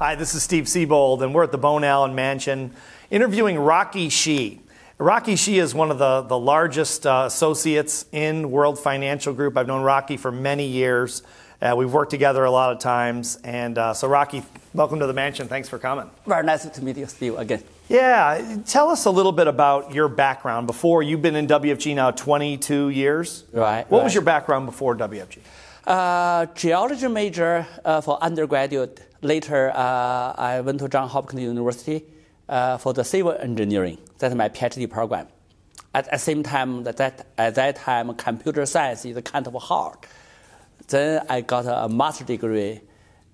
Hi, this is Steve Siebold, and we're at the Bone Allen Mansion interviewing Rocky Shi. Rocky Shi is one of the largest associates in World Financial Group. I've known Rocky for many years. We've worked together a lot of times. And so Rocky, welcome to the mansion. Thanks for coming. Very nice to meet you, Steve, again. Yeah, tell us a little bit about your background. Before, you've been in WFG now 22 years. Right. What was your background before WFG? Geology major for undergraduate. Later, I went to Johns Hopkins University for the civil engineering. That's my PhD program. At the same time, at that time, computer science is kind of hard. Then I got a master's degree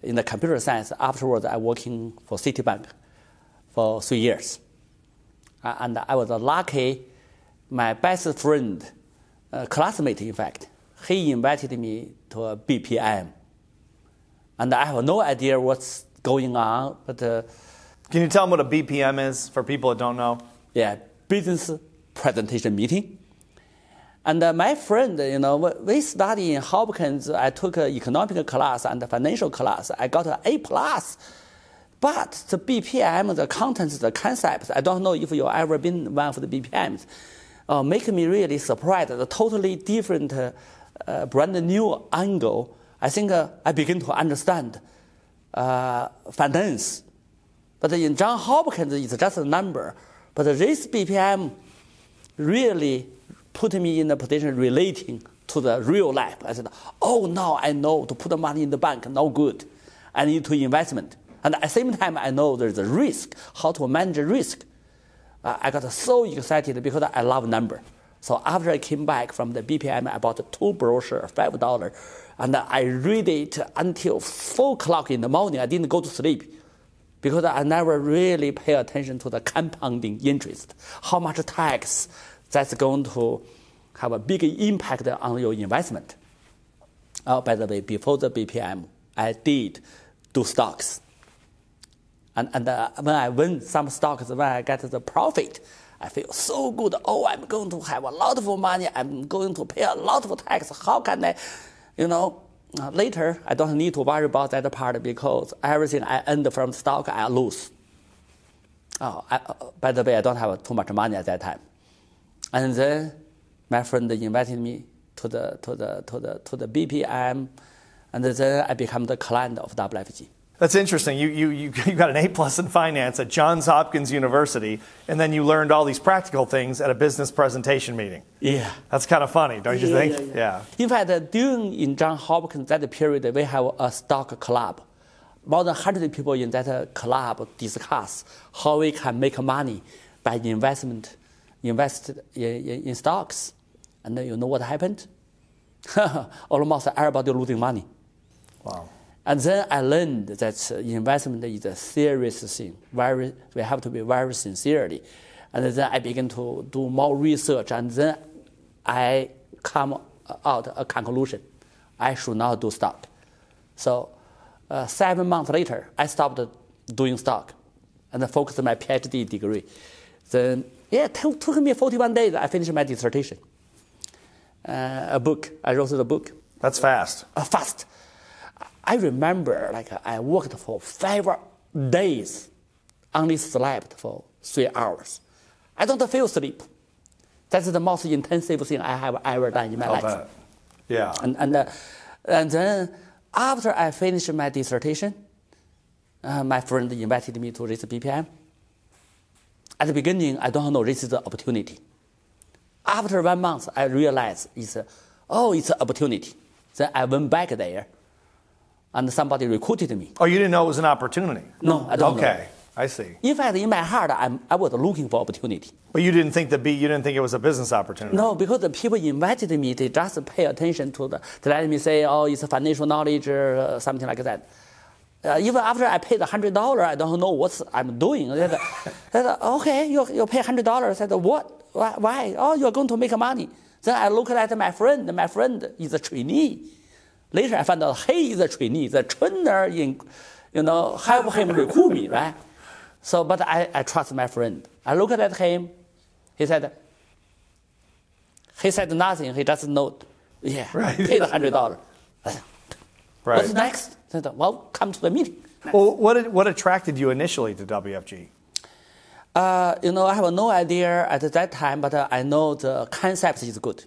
in the computer science. Afterwards, I working for Citibank for 3 years. And I was lucky. My best friend, classmate in fact, he invited me to a BPM. And I have no idea what's going on, but... Can you tell them what a BPM is for people that don't know? Yeah, business presentation meeting. And my friend, we study in Hopkins. I took an economic class and a financial class. I got an A+. But the BPM, the contents, the concepts, I don't know if you've ever been one of the BPMs, make me really surprised. A totally different, brand new angle. I think I begin to understand finance. But in Johns Hopkins, it's just a number. But this BPM really put me in a position relating to the real life. I said, oh, now I know to put the money in the bank, no good. I need to investment. And at the same time, I know there's a risk, how to manage risk. I got so excited because I love number. So after I came back from the BPM, I bought 2 brochures, $5, and I read it until 4 o'clock in the morning. I didn't go to sleep because I never really pay attention to the compounding interest, how much tax that's going to have a big impact on your investment. Oh, by the way, before the BPM, I did do stocks. And when I win some stocks, when I get the profit, I feel so good. Oh, I'm going to have a lot of money. I'm going to pay a lot of tax. How can I, later, I don't need to worry about that part because everything I earned from stock, I lose. By the way, I don't have too much money at that time. And then my friend invited me to the BPM, and then I become the client of WFG. That's interesting. You got an A+ in finance at Johns Hopkins University, and then you learned all these practical things at a business presentation meeting. Yeah. That's kind of funny, don't you think? Yeah. In fact, in Johns Hopkins, that period, we have a stock club. More than 100 people in that club discuss how we can make money by invest in stocks. And you know what happened? Almost everybody losing money. Wow. And then I learned that investment is a serious thing. We have to be very sincerely. And then I began to do more research, and then I come out a conclusion. I should not do stock. So 7 months later, I stopped doing stock and focused on my PhD degree. Then, it took me 41 days. I finished my dissertation. A book. I wrote the book. That's fast. Fast. I remember, I worked for 5 days, only slept for 3 hours. I don't feel sleep. That's the most intensive thing I have ever done in my life. Bet. Yeah. And then after I finished my dissertation, my friend invited me to this BPM. At the beginning, I don't know this is an opportunity. After 1 month, I realized it's an opportunity. Then I went back there. And somebody recruited me. Oh, you didn't know it was an opportunity? No, I don't know. Okay, I see. In fact, in my heart, I was looking for opportunity. But you didn't think it was a business opportunity? No, because the people invited me, they just pay attention to they let me say, oh, it's a financial knowledge or something like that. Even after I paid $100, I don't know what I'm doing. They said, okay, you pay $100. I said, what? Why? Oh, you're going to make money. Then I looked at my friend. My friend is a trainee. Later, I found out he is a trainee. The trainer help him recruit me, right? So, but I trust my friend. I looked at him. He said nothing. He just note, yeah, right. Paid $100. Right. What's next? I said, well, come to the meeting. Well, what attracted you initially to WFG? I have no idea at that time, but I know the concept is good,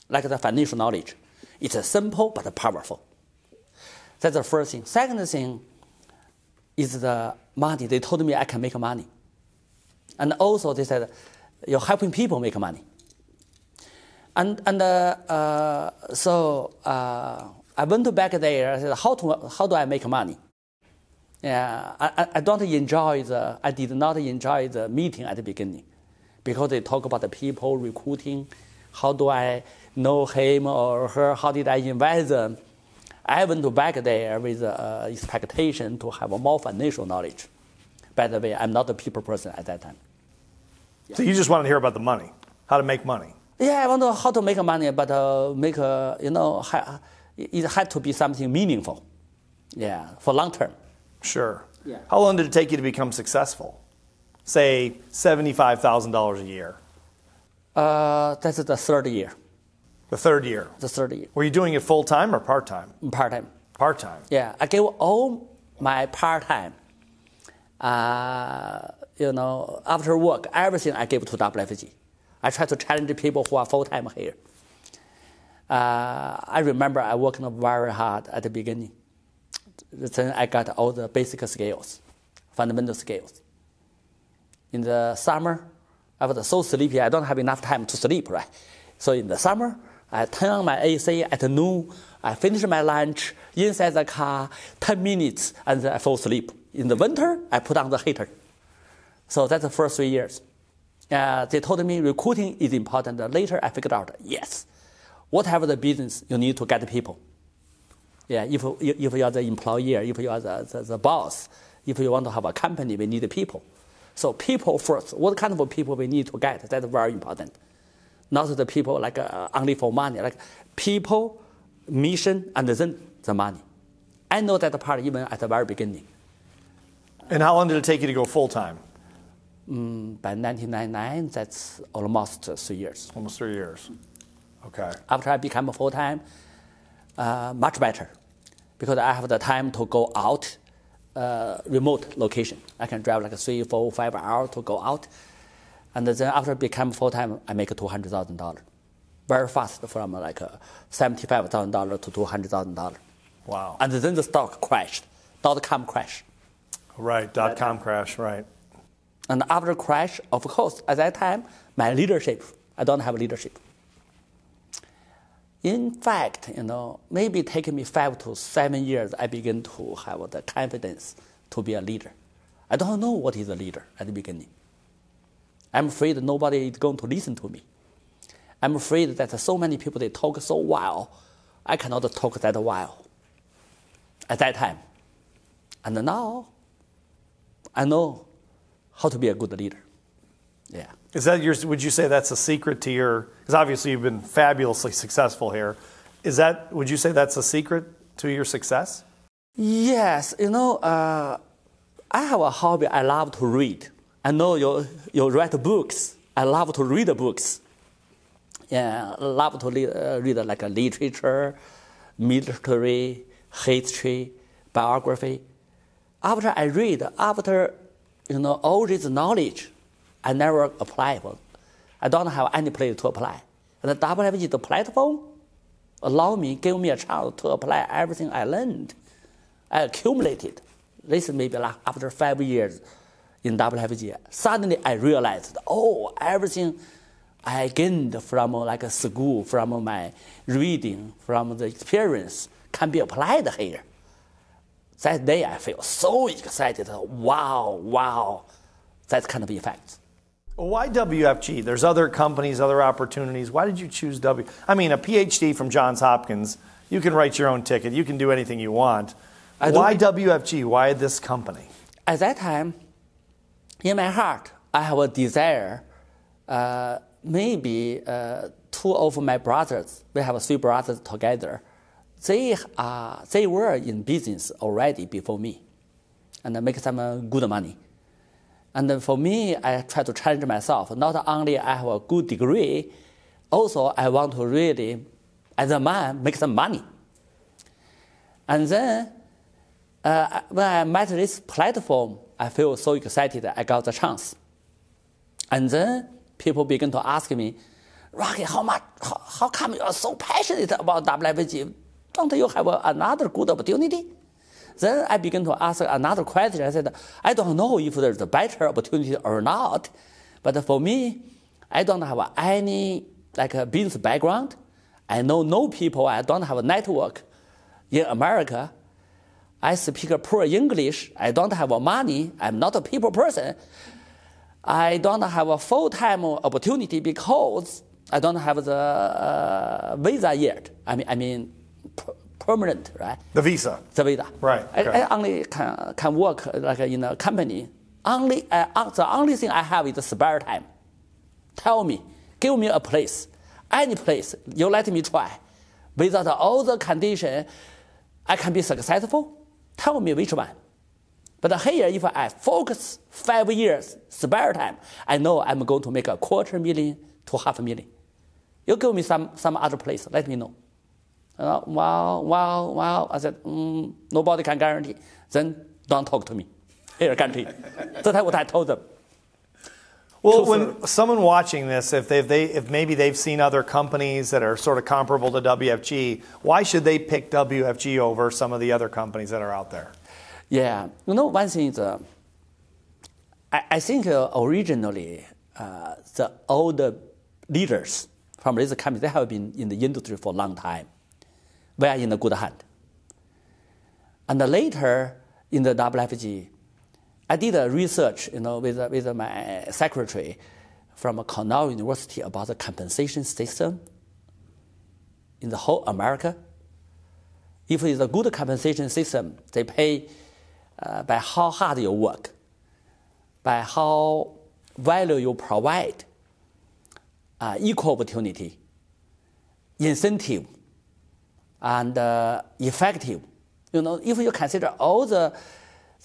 like the financial knowledge. It's simple but powerful. That's the first thing. Second thing is the money. They told me I can make money. And also they said, you're helping people make money. So I went back there. I said, how do I make money? Yeah, I did not enjoy the meeting at the beginning because they talk about the people recruiting. How do I know him or her? How did I invite them? I went back there with expectation to have more financial knowledge. By the way, I'm not a people person at that time. So you just wanted to hear about the money, how to make money. Yeah, I want to know how to make money, but it had to be something meaningful. Yeah, for long term. Sure. Yeah. How long did it take you to become successful? Say $75,000 a year. That's the third year. The third year. The third year. Were you doing it full time or part time? Part time. Part time. Yeah, I gave all my part time. After work, everything I gave to WFG. I try to challenge people who are full time here. I remember I worked very hard at the beginning. Then I got all the basic skills, fundamental skills. In the summer, I was so sleepy, I don't have enough time to sleep, right? So in the summer, I turn on my AC at noon, I finish my lunch, inside the car, 10 minutes, and then I fall asleep. In the winter, I put on the heater. So that's the first 3 years. They told me recruiting is important. Later, I figured out, yes, whatever the business, you need to get people. Yeah, if you are the employer, if you are the boss, if you want to have a company, we need people. So people first. What kind of people we need to get? That's very important. Not the people like only for money. Like people, mission, and then the money. I know that part even at the very beginning. And how long did it take you to go full time? By 1999, that's almost 3 years. Almost 3 years. Okay. After I became full time, much better, because I have the time to go out, remote location. I can drive like 3, 4, 5 hours to go out, and then after I become full time, I make $200,000, very fast from like $75,000 to $200,000. Wow. And then the stock crashed, .com crash. Right, .com crash, right. And after crash, of course, at that time, my leadership, I don't have leadership. In fact, maybe taking me 5 to 7 years, I begin to have the confidence to be a leader. I don't know what is a leader at the beginning. I'm afraid nobody is going to listen to me. I'm afraid that so many people, they talk so well. I cannot talk that well at that time. And now, I know how to be a good leader. Yeah. Is that would you say that's a secret to your, because obviously you've been fabulously successful here. Would you say that's a secret to your success? Yes. I have a hobby. I love to read. I know you write books. I love to read books. Yeah, I love to read like a literature, military, history, biography. After I read, all this knowledge, I never apply for. I don't have any place to apply. And the WFG, the platform, give me a chance to apply everything I learned. I accumulated. This maybe like after 5 years in WFG. Suddenly I realized, everything I gained from like a school, from my reading, from the experience can be applied here. That day I feel so excited. Wow. That kind of effect. Well, why WFG? There's other companies, other opportunities. Why did you choose a PhD from Johns Hopkins, you can write your own ticket. You can do anything you want. Why WFG? Why this company? At that time, in my heart, I have a desire. Maybe 2 of my brothers, we have 3 brothers together. They were in business already before me, and make some good money. And then for me, I try to challenge myself. Not only I have a good degree, also I want to really, as a man, make some money. And then when I met this platform, I feel so excited I got the chance. And then people begin to ask me, Rocky, how come you are so passionate about WFG? Don't you have another good opportunity? Then I begin to ask another question. I said, I don't know if there's a better opportunity or not. But for me, I don't have any a business background. I know no people. I don't have a network in America. I speak poor English. I don't have money. I'm not a people person. I don't have a full-time opportunity because I don't have the visa yet. I mean, permanent, right? The visa. The visa. Right. Okay. I only can work in a company. The only thing I have is spare time. Tell me, give me a place, any place you let me try. Without all the condition, I can be successful. Tell me which one. But here, if I focus 5 years spare time, I know I'm going to make $250,000 to $500,000. You give me some other place, let me know. Wow. I said, nobody can guarantee. Then don't talk to me. Here, guarantee. That's what I told them. Well, when someone watching this, if maybe they've seen other companies that are sort of comparable to WFG, why should they pick WFG over some of the other companies that are out there? Yeah, one thing is, I think originally the older leaders from this company, they have been in the industry for a long time. We are in a good hand. And later in the WFG, I did a research, with my secretary from Cornell University about the compensation system in the whole America. If it's a good compensation system, they pay by how hard you work, by how value you provide, equal opportunity, incentive, and effective. If you consider all the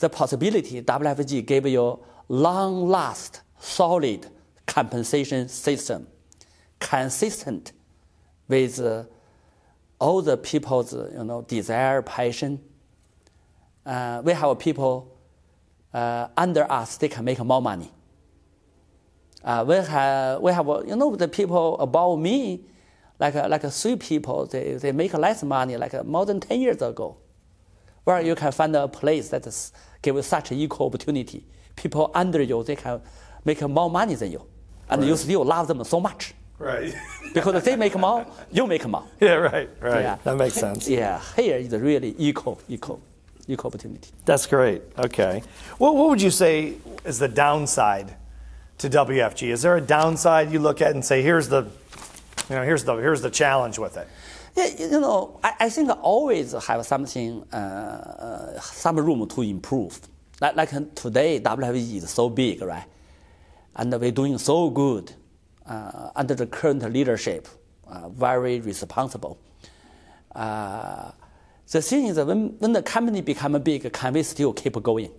possibility, WFG gave you long-last, solid compensation system, consistent with all the people's desire, passion. We have people under us; they can make more money. We have the people above me, like 3 people. They make less money, more than 10 years ago. Where you can find a place that gives such equal opportunity. People under you, they can make more money than you. And you still love them so much. Right. Because they make more, you make more. Yeah, right. Yeah. That makes sense. Yeah, here is really equal opportunity. That's great. Okay. What would you say is the downside to WFG? Is there a downside you look at and say, here's the challenge with it? Yeah, I think always have something, some room to improve. Like today, WFG is so big, right? And we're doing so good under the current leadership, very responsible. The thing is that when the company becomes big, can we still keep going?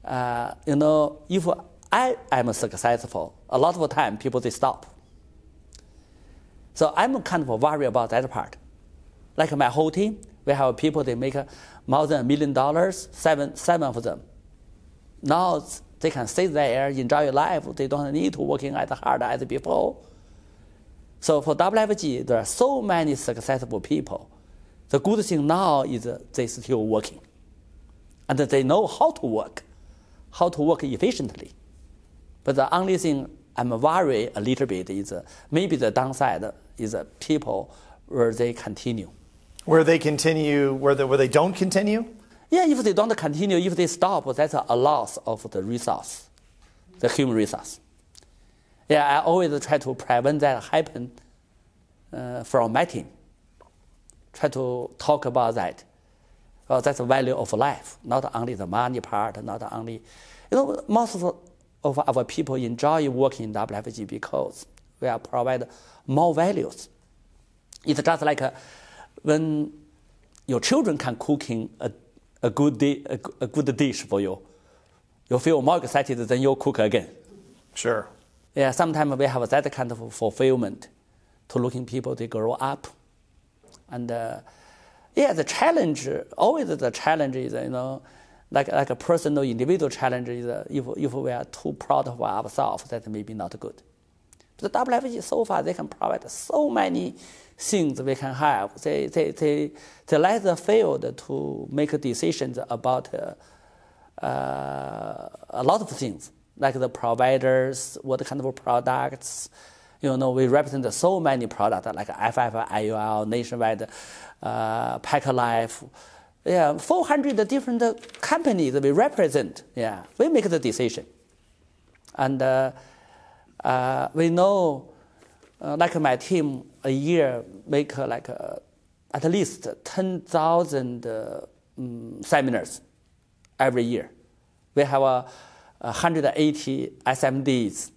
If I am successful, a lot of the time people, they stop. So I'm kind of worried about that part. Like my whole team, we have people, they make more than $1 million, seven of them. Now they can stay there, enjoy life. They don't need to working as hard as before. So for WFG, there are so many successful people. The good thing now is they still working. And they know how to work efficiently. But the only thing I'm worried a little bit is maybe the downside is people where they continue. Where they continue, where they don't continue? Yeah, if they don't continue, if they stop, that's a loss of the resource, the human resource. Yeah, I always try to prevent that happen from my team. Try to talk about that. Well, that's the value of life, not only the money part, not only, most of our people enjoy working in WFG because we are provide more values. It's just like when your children can cooking a good dish for you, you feel more excited than you cook again. Sure. Yeah, sometimes we have that kind of fulfillment to looking people, they grow up. And Yeah, the challenge, always the challenge is, like a personal, individual challenge is if we are too proud of ourselves, that may be not good. But the WFG, so far, they can provide so many things we can have. They let the field to make decisions about a lot of things, like the providers, what kind of products. We represent so many products like FF, IUL, Nationwide, Packer Life. Yeah, 400 different companies we represent. Yeah, we make the decision. And we know, like my team, a year make at least 10,000 seminars every year. We have 180 SMDs.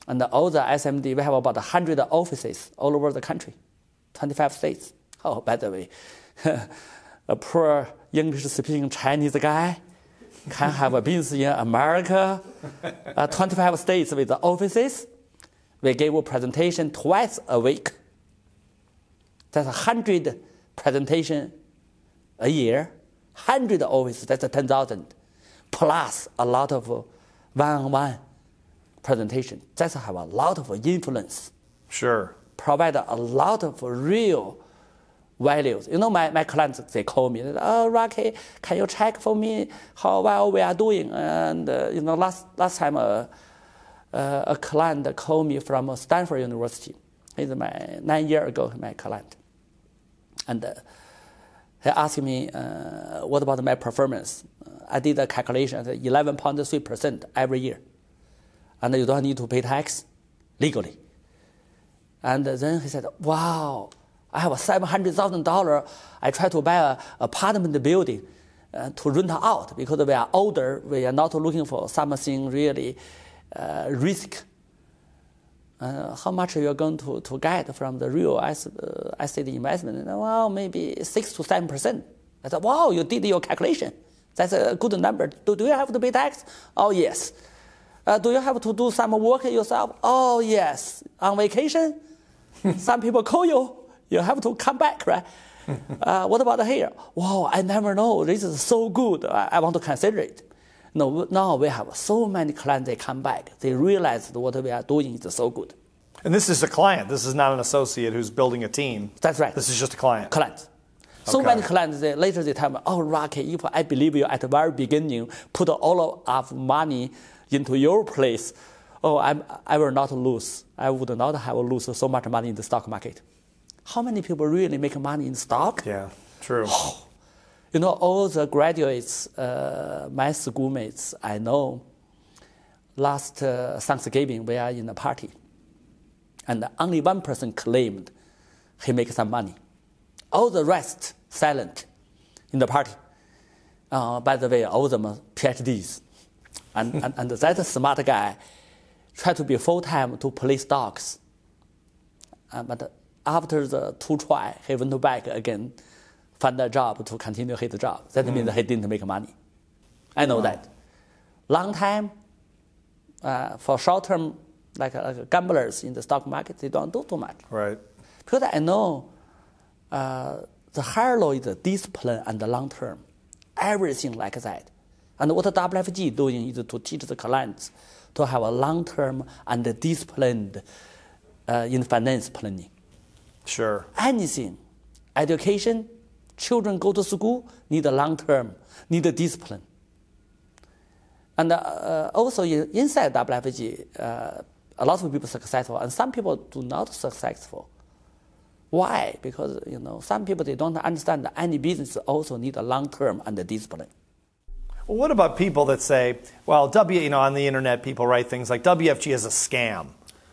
And all the SMD, we have about 100 offices all over the country, 25 states. Oh, by the way, a poor English-speaking Chinese guy can have a business in America, 25 states with the offices. We give a presentation twice a week. That's 100 presentation a year, 100 offices, that's 10,000, plus a lot of one-on-one presentation. That's have a lot of influence. Sure. Provide a lot of real values. My clients, they call me, oh, Rocky, can you check for me how well we are doing? And, last time a client called me from Stanford University. He's 9 years ago, my client. And he asked me, what about my performance? I did a calculation at 11.3% every year. And you don't need to pay tax legally. And then he said, wow, I have $700,000. I try to buy an apartment building to rent out because we are older. We are not looking for something really risk. How much you are going to get from the real estate investment? Well, maybe 6 to 7%. I said, wow, you did your calculation. That's a good number. Do you have to pay tax? Oh, yes. Do you have to do some work yourself? Oh, yes. On vacation? Some people call you. You have to come back, right? What about here? Wow, I never know. This is so good. I want to consider it. No, now we have so many clients, they come back. They realize what we are doing is so good. And this is a client. This is not an associate who's building a team. That's right. This is just a client. Client. So many clients, later they tell me, oh, Rocky, if I believe you at the very beginning, put all of money into your place, oh, I will not lose. I would not have lose so much money in the stock market. How many people really make money in stock? Yeah, true. Oh, all the graduates, my schoolmates, I know, last Thanksgiving, we are in a party. And only one person claimed he makes some money. All the rest silent in the party. By the way, all of them are PhDs. And that smart guy tried to be full-time to play stocks. But after the 2 try, he went back again, found a job to continue his job. That means he didn't make money. I know that. Long time, for short-term, like gamblers in the stock market, they don't do too much. Right. Because I know the higher law is the discipline and the long-term. Everything like that. And what WFG is doing is to teach the clients to have a long-term and disciplined in finance planning. Sure. Anything, education, children go to school, need a long-term, need a discipline. And also inside WFG, a lot of people successful, and some people do not successful. Why? Because some people they don't understand that any business also need a long-term and a discipline. Well, what about people that say, well, on the internet, people write things like WFG is a scam.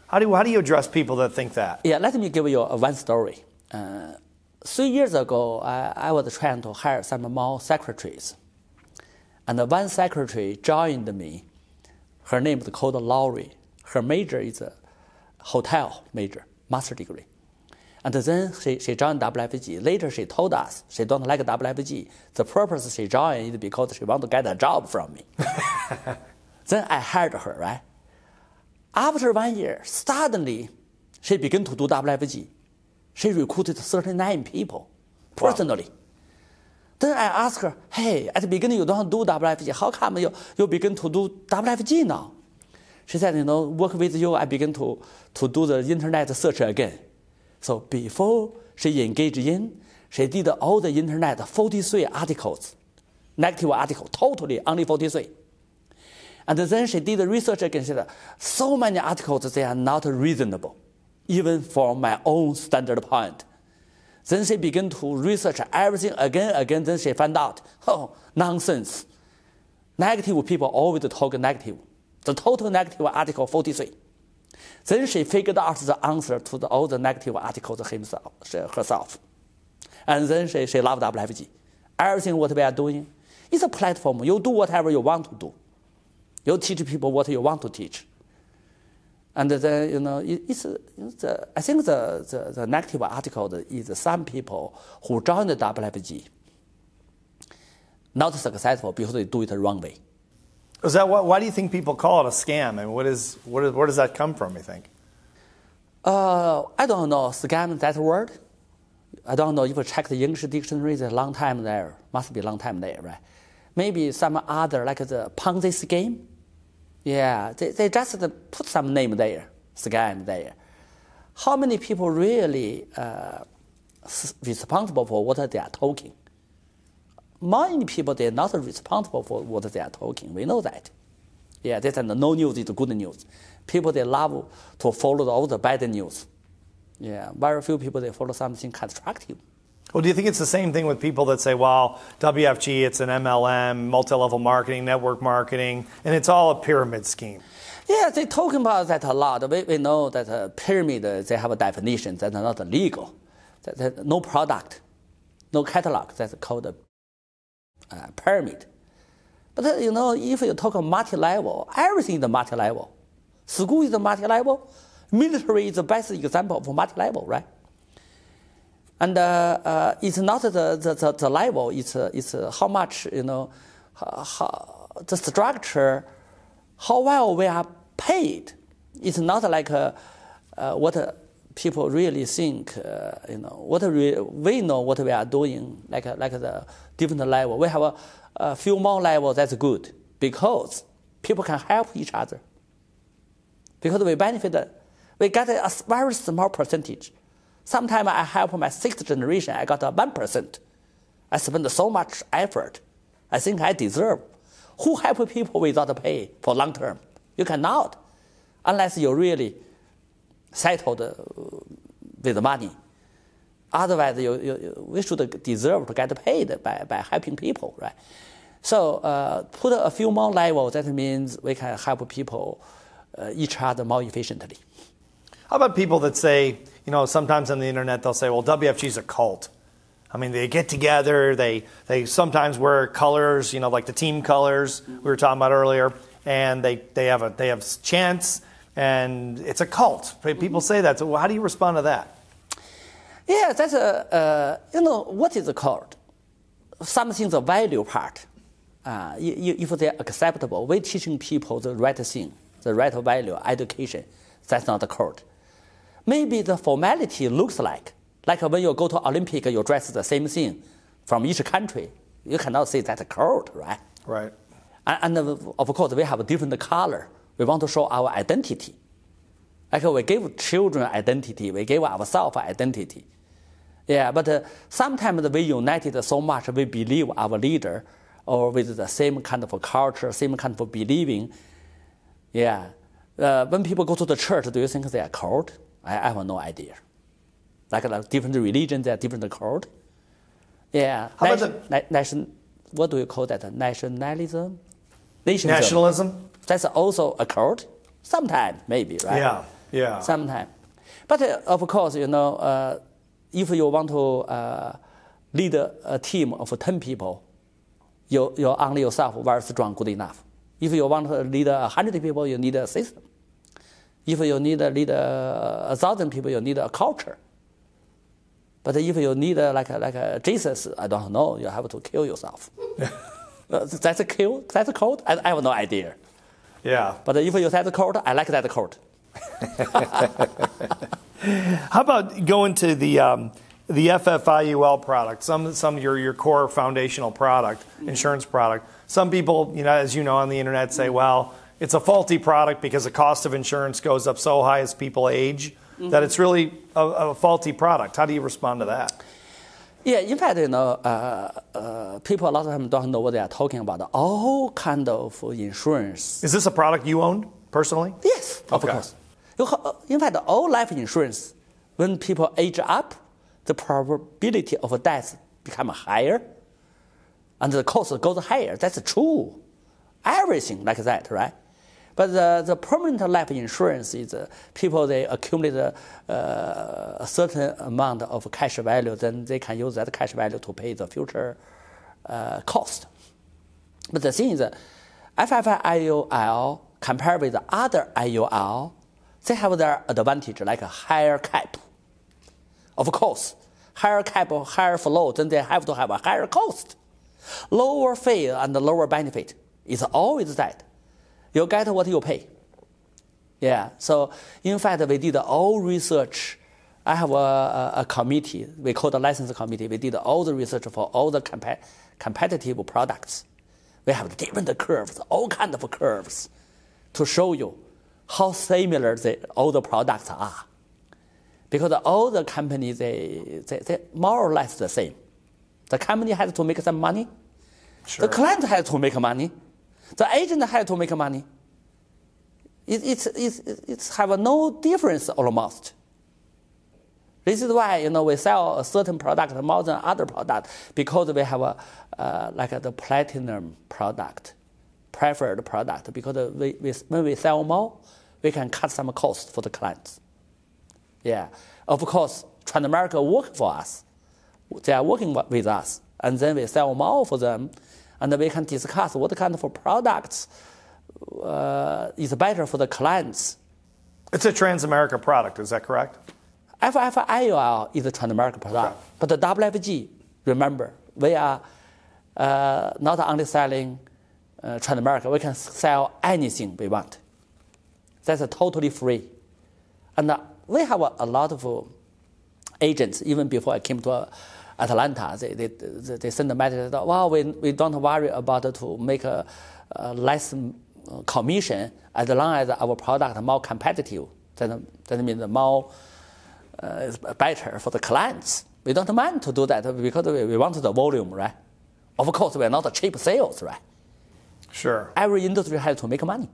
How do you address people that think that? Yeah, let me give you one story. 3 years ago, I was trying to hire some more secretaries. And one secretary joined me. Her name is called Laurie. Her major is a hotel major, master degree. And then she joined WFG. Later, she told us she don't like WFG. The purpose she joined is because she want to get a job from me. Then I hired her, right? After 1 year, suddenly, she began to do WFG. She recruited 39 people personally. Then I ask her, hey, at the beginning you don't do WFG. How come you begin to do WFG now? She said, work with you, I begin to do the internet search again. So before she engaged in, she did all the internet 43 articles, negative articles, totally only 43. And then she did the research again. She said, so many articles, they are not reasonable, even for my own standard point. Then she began to research everything again. Then she found out, nonsense. Negative people always talk negative. The total negative article 43. Then she figured out the answer to all the negative articles herself. And then she loved WFG. Everything what we are doing is a platform. You do whatever you want to do. You teach people what you want to teach. And then, I think the negative article is some people who join the WFG not successful because they do it the wrong way. Is that why do you think people call it a scam? And where does that come from, you think? I don't know. Scam, that word? I don't know. If you check the English dictionary, it's a long time there. Must be a long time there, right? Maybe some other, like the Ponzi scheme. Yeah, they just put some name there, scam there. How many people really responsible for what they are talking? Many people, they are not responsible for what they are talking. We know that. Yeah, that's no news is good news. People, they love to follow all the bad news. Yeah, very few people, they follow something constructive. Well, do you think it's the same thing with people that say, well, WFG, it's an MLM, multi-level marketing, network marketing, and it's all a pyramid scheme? Yeah, they talk about that a lot. We know that pyramid, they have a definition that's not legal. That no product, no catalog, that's called a pyramid. But if you talk multi-level, everything is multi-level. School is multi-level. Military is the best example of multi-level, right? And it's not the level, it's how much, how, the structure, how well we are paid. It's not like what people really think, we know what we are doing, like the different level. We have a few more levels, that's good, because people can help each other. Because we benefit, we get a very small percentage. Sometimes I help my 6th generation, I got a 1%. I spend so much effort. I think I deserve. Who help people without pay for long term? You cannot, unless you really settled with money. Otherwise, we should deserve to get paid by helping people, right? So put a few more levels, that means we can help people each other more efficiently. How about people that say, sometimes on the internet they'll say, well, WFG is a cult. I mean, they get together, they sometimes wear colors, like the team colors we were talking about earlier, and they have chants, and it's a cult. People say that. So how do you respond to that? Yeah, that's what is a cult? Something the value part. If they're acceptable, we're teaching people the right thing, the right value, education. That's not a cult. Maybe the formality looks like when you go to Olympic, you dress the same thing from each country. You cannot say that's a cult, right? Right. And of course, we have a different color. We want to show our identity. Like we give children identity, we give ourselves identity. Yeah, but sometimes we united so much, we believe our leader, or with the same kind of culture, same kind of believing. Yeah. When people go to the church, do you think they are cult? I have no idea. Like different religions, they are different cult. Yeah. How about what do you call that? Nationalism? Nationalism? That's also a cult. Sometimes, maybe, right? Yeah. Sometimes. But of course, if you want to lead a team of 10 people, you're only yourself very strong, good enough. If you want to lead 100 people, you need a system. If you need to lead 1,000 people, you need a culture. But if you need like Jesus, I don't know, you have to kill yourself. That's a cult? I have no idea. Yeah. But if you say the cult, I like that cult. How about going to the the FFIUL product, some your core foundational product, insurance product. Some people, as you know, on the internet say, well, it's a faulty product because the cost of insurance goes up so high as people age that it's really a faulty product. How do you respond to that? Yeah, in fact, people a lot of them don't know what they are talking about. All kind of insurance. Is this a product you own personally? Yes, of course. In fact, all life insurance, when people age up, the probability of death become higher, and the cost goes higher. That's true. Everything like that, right? But the permanent life insurance is people, they accumulate a certain amount of cash value, then they can use that cash value to pay the future cost. But the thing is, FFIUL compared with other IUL, they have their advantage, like a higher cap. Of course, higher cap or higher flow, then they have to have a higher cost. Lower fee and lower benefit is always that. You get what you pay. Yeah, so in fact, we did all research. I have a committee, we call the license committee. We did all the research for all the competitive products. We have different curves, all kinds of curves, to show you how similar all the products are. Because all the companies, they more or less the same. The company has to make some money. Sure. The client has to make money. The agent has to make money. It's have no difference almost. This is why we sell a certain product more than other product, because we have like the platinum product, preferred product. Because when we sell more, we can cut some cost for the clients. Yeah, of course, Transamerica work for us. They are working with us, and then we sell more for them, and we can discuss what kind of products is better for the clients. It's a Transamerica product, is that correct? FFIUL is a Transamerica product, but the WFG, remember, we are not only selling Transamerica, we can sell anything we want. That's totally free. And we have a lot of agents, even before I came to Atlanta, they send a message that, well, we don't worry about to make a less commission as long as our product is more competitive. That means more is better for the clients. We don't mind to do that because we want the volume, right? Of course, we are not cheap sales, right? Sure. Every industry has to make money.